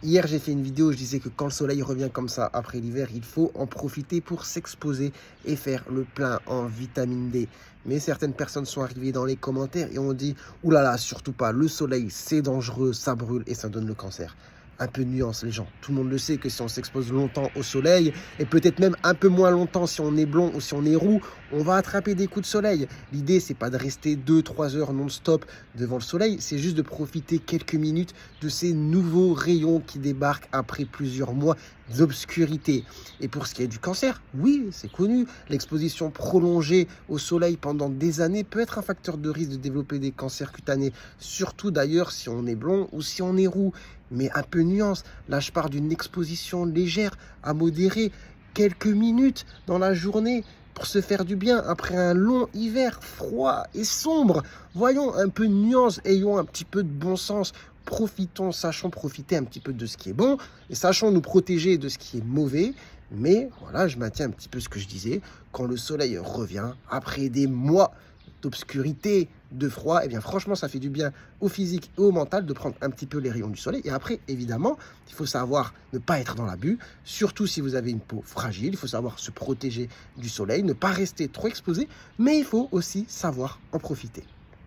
Hier, j'ai fait une vidéo où je disais que quand le soleil revient comme ça après l'hiver, il faut en profiter pour s'exposer et faire le plein en vitamine D. Mais certaines personnes sont arrivées dans les commentaires et ont dit: «Ouh là là, surtout pas, le soleil, c'est dangereux, ça brûle et ça donne le cancer». Un peu de nuance, les gens. Tout le monde le sait que si on s'expose longtemps au soleil, et peut-être même un peu moins longtemps si on est blond ou si on est roux, on va attraper des coups de soleil. L'idée, c'est pas de rester 2-3 heures non-stop devant le soleil, c'est juste de profiter quelques minutes de ces nouveaux rayons qui débarquent après plusieurs mois d'obscurité. Et pour ce qui est du cancer, oui, c'est connu, l'exposition prolongée au soleil pendant des années peut être un facteur de risque de développer des cancers cutanés, surtout d'ailleurs si on est blond ou si on est roux. Mais un peu de nuance, là je pars d'une exposition légère à modérée, quelques minutes dans la journée pour se faire du bien après un long hiver froid et sombre. Voyons un peu de nuance, ayons un petit peu de bon sens. Profitons, sachons profiter un petit peu de ce qui est bon et sachons nous protéger de ce qui est mauvais. Mais voilà, je maintiens un petit peu ce que je disais. Quand le soleil revient, après des mois d'obscurité, de froid, et bien franchement, ça fait du bien au physique et au mental de prendre un petit peu les rayons du soleil. Et après, évidemment, il faut savoir ne pas être dans l'abus, surtout si vous avez une peau fragile. Il faut savoir se protéger du soleil, ne pas rester trop exposé, mais il faut aussi savoir en profiter.